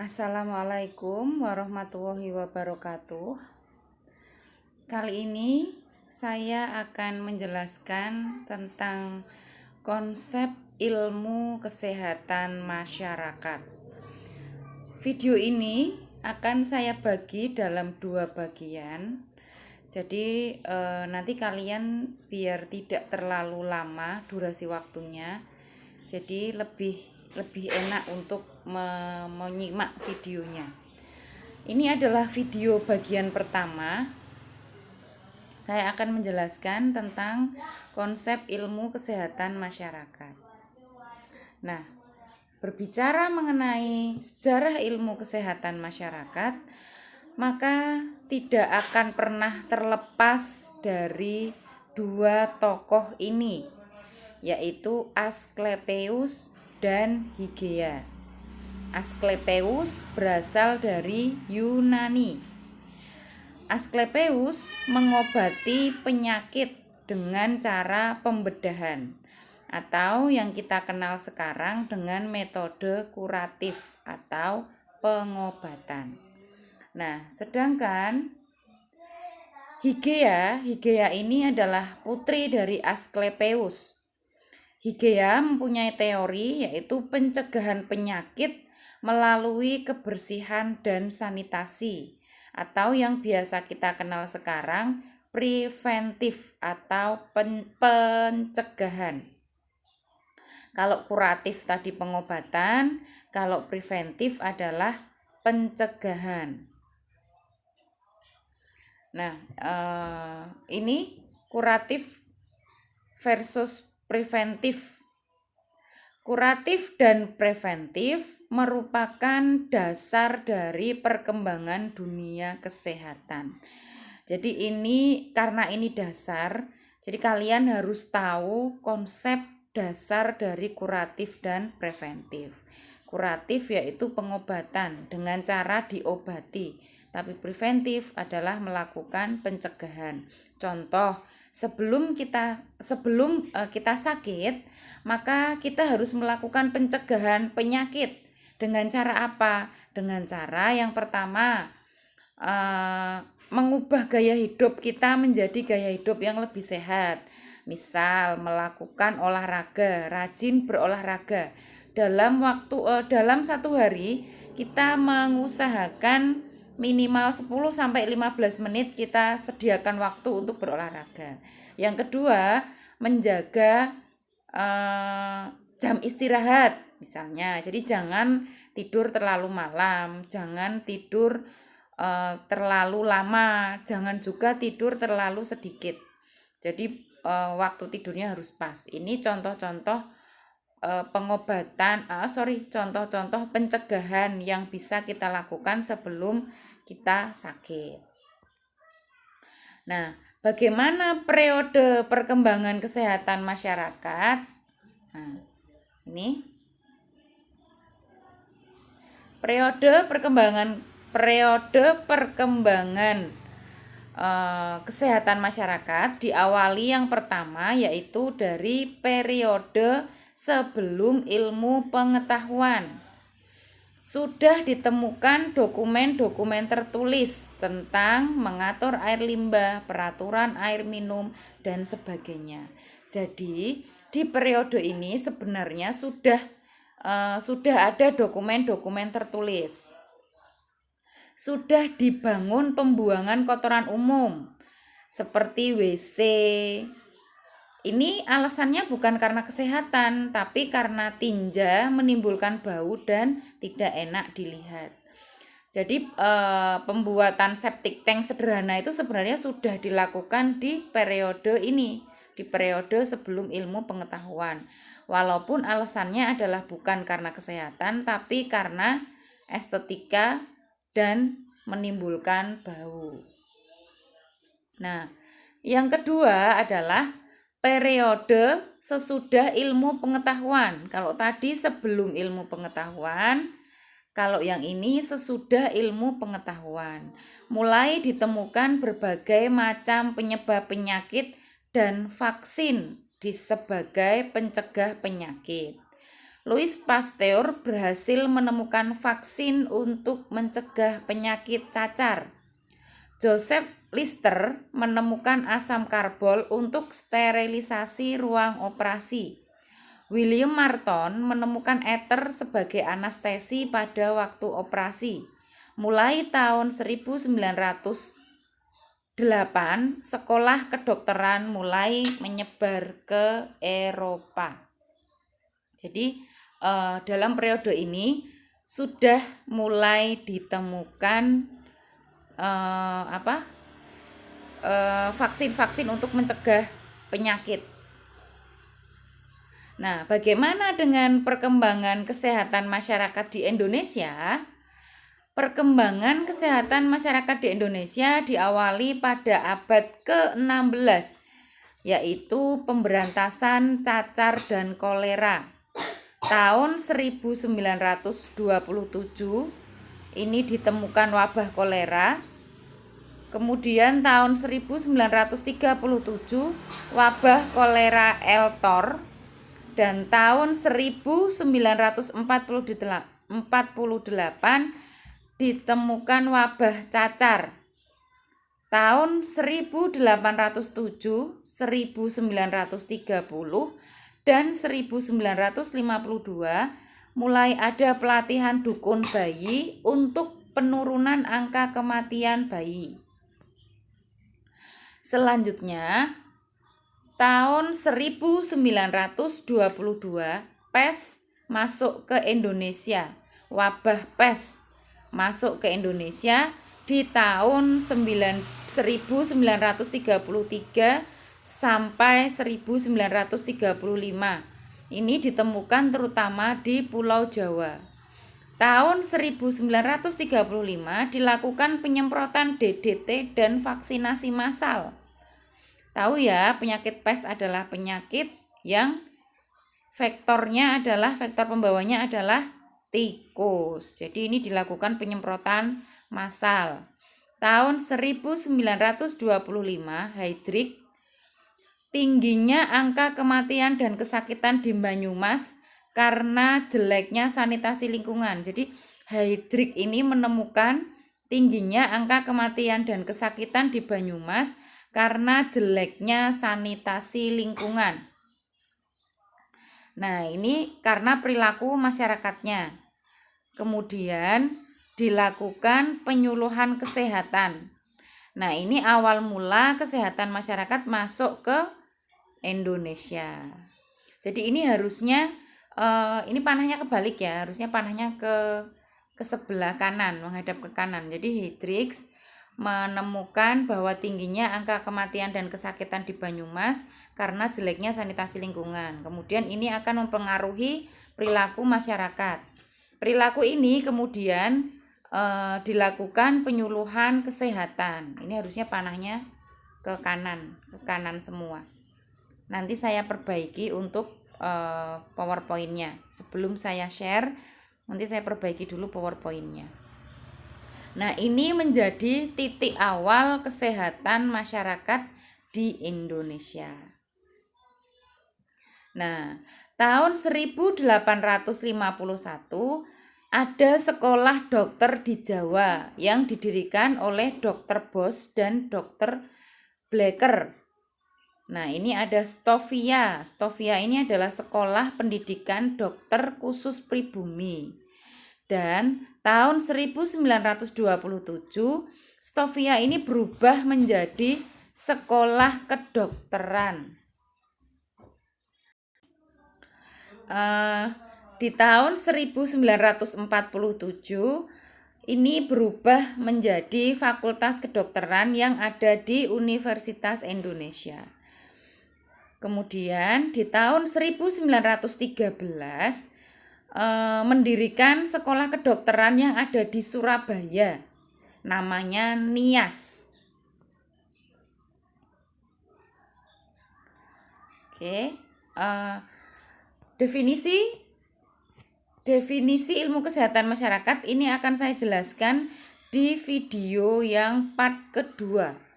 Assalamualaikum warahmatullahi wabarakatuh. Kali ini saya akan menjelaskan tentang konsep ilmu kesehatan masyarakat. Video ini akan saya bagi dalam dua bagian. Jadi nanti kalian biar tidak terlalu lama durasi waktunya, jadi lebih enak untuk menyimak videonya. Ini adalah video bagian pertama. Saya akan menjelaskan tentang konsep ilmu kesehatan masyarakat. Nah, berbicara mengenai sejarah ilmu kesehatan masyarakat, maka tidak akan pernah terlepas dari dua tokoh ini, yaitu Asklepios dan Hygieia. Asklepios berasal dari Yunani. Asklepios mengobati penyakit dengan cara pembedahan atau yang kita kenal sekarang dengan metode kuratif atau pengobatan. Nah, sedangkan Hygieia ini adalah putri dari Asklepios. Hygieia mempunyai teori yaitu pencegahan penyakit melalui kebersihan dan sanitasi, atau yang biasa kita kenal sekarang preventif atau pencegahan. Kalau kuratif tadi pengobatan, kalau preventif adalah pencegahan. Nah, ini kuratif versus preventif. Kuratif dan preventif merupakan dasar dari perkembangan dunia kesehatan. Jadi karena ini dasar, jadi kalian harus tahu konsep dasar dari kuratif dan preventif. Kuratif yaitu pengobatan dengan cara diobati, tapi preventif adalah melakukan pencegahan. Contoh, sebelum kita sakit, maka kita harus melakukan pencegahan penyakit. Dengan cara apa? Dengan cara yang pertama, mengubah gaya hidup kita menjadi gaya hidup yang lebih sehat. Misal melakukan olahraga, rajin berolahraga. Dalam satu hari kita mengusahakan minimal 10-15 menit kita sediakan waktu untuk berolahraga. Yang kedua, menjaga jam istirahat misalnya. Jadi jangan tidur terlalu malam, jangan tidur terlalu lama, jangan juga tidur terlalu sedikit. Jadi waktu tidurnya harus pas. Ini contoh-contoh contoh-contoh pencegahan yang bisa kita lakukan sebelum kita sakit. Nah, bagaimana periode perkembangan kesehatan masyarakat? Nah, ini periode perkembangan kesehatan masyarakat diawali yang pertama yaitu dari periode sebelum ilmu pengetahuan. Sudah ditemukan dokumen-dokumen tertulis tentang mengatur air limbah, peraturan air minum, dan sebagainya. Jadi di periode ini sebenarnya sudah ada dokumen-dokumen tertulis. Sudah dibangun pembuangan kotoran umum seperti WC. Ini alasannya bukan karena kesehatan, tapi karena tinja menimbulkan bau dan tidak enak dilihat. Jadi pembuatan septic tank sederhana itu sebenarnya sudah dilakukan di periode ini, di periode sebelum ilmu pengetahuan. Walaupun alasannya adalah bukan karena kesehatan, tapi karena estetika dan menimbulkan bau. Nah, yang kedua adalah periode sesudah ilmu pengetahuan. Kalau tadi sebelum ilmu pengetahuan, kalau yang ini sesudah ilmu pengetahuan. Mulai ditemukan berbagai macam penyebab penyakit dan vaksin sebagai pencegah penyakit. Louis Pasteur berhasil menemukan vaksin untuk mencegah penyakit cacar. Joseph Lister menemukan asam karbol untuk sterilisasi ruang operasi. William Marton menemukan ether sebagai anestesi pada waktu operasi. Mulai tahun 1908, sekolah kedokteran mulai menyebar ke Eropa. Jadi dalam periode ini sudah mulai ditemukan vaksin-vaksin untuk mencegah penyakit. Nah, bagaimana dengan perkembangan kesehatan masyarakat di Indonesia? Perkembangan kesehatan masyarakat di Indonesia diawali pada abad ke-16, yaitu pemberantasan cacar dan kolera. Tahun 1927 ini ditemukan wabah kolera. Kemudian tahun 1937 wabah kolera Eltor. Dan tahun 1948 ditemukan wabah cacar. Tahun 1807, 1930, dan 1952 mulai ada pelatihan dukun bayi untuk penurunan angka kematian bayi. Selanjutnya, tahun 1922 pes masuk ke Indonesia. Wabah pes masuk ke Indonesia di tahun 1933 sampai 1935. Ini ditemukan terutama di Pulau Jawa. Tahun 1935 dilakukan penyemprotan DDT dan vaksinasi massal. Tahu ya, penyakit pes adalah penyakit yang vektor pembawanya adalah tikus. Jadi ini dilakukan penyemprotan massal. Tahun 1925 Heydrich, tingginya angka kematian dan kesakitan di Banyumas karena jeleknya sanitasi lingkungan. Jadi Heydrich ini menemukan tingginya angka kematian dan kesakitan di Banyumas karena jeleknya sanitasi lingkungan. Nah, ini karena perilaku masyarakatnya. Kemudian dilakukan penyuluhan kesehatan. Nah, ini awal mula kesehatan masyarakat masuk ke Indonesia. Jadi ini harusnya ini panahnya kebalik ya, harusnya panahnya ke sebelah kanan, menghadap ke kanan. Jadi Heydrich menemukan bahwa tingginya angka kematian dan kesakitan di Banyumas karena jeleknya sanitasi lingkungan. Kemudian ini akan mempengaruhi perilaku masyarakat. Perilaku ini kemudian dilakukan penyuluhan kesehatan. Ini harusnya panahnya ke kanan semua. Nanti saya perbaiki untuk PowerPoint-nya. Sebelum saya share, nanti saya perbaiki dulu PowerPoint-nya. Nah, ini menjadi titik awal kesehatan masyarakat di Indonesia. Nah, tahun 1851 ada sekolah dokter di Jawa yang didirikan oleh Dr. Bos dan Dr. Blecker. Nah, ini ada Stovia. Stovia ini adalah sekolah pendidikan dokter khusus pribumi. Dan tahun 1927 Stovia ini berubah menjadi sekolah kedokteran. Di tahun 1947 ini berubah menjadi Fakultas Kedokteran yang ada di Universitas Indonesia. Kemudian di tahun 1913 mendirikan sekolah kedokteran yang ada di Surabaya, namanya NIAS. Oke, definisi ilmu kesehatan masyarakat ini akan saya jelaskan di video yang part kedua.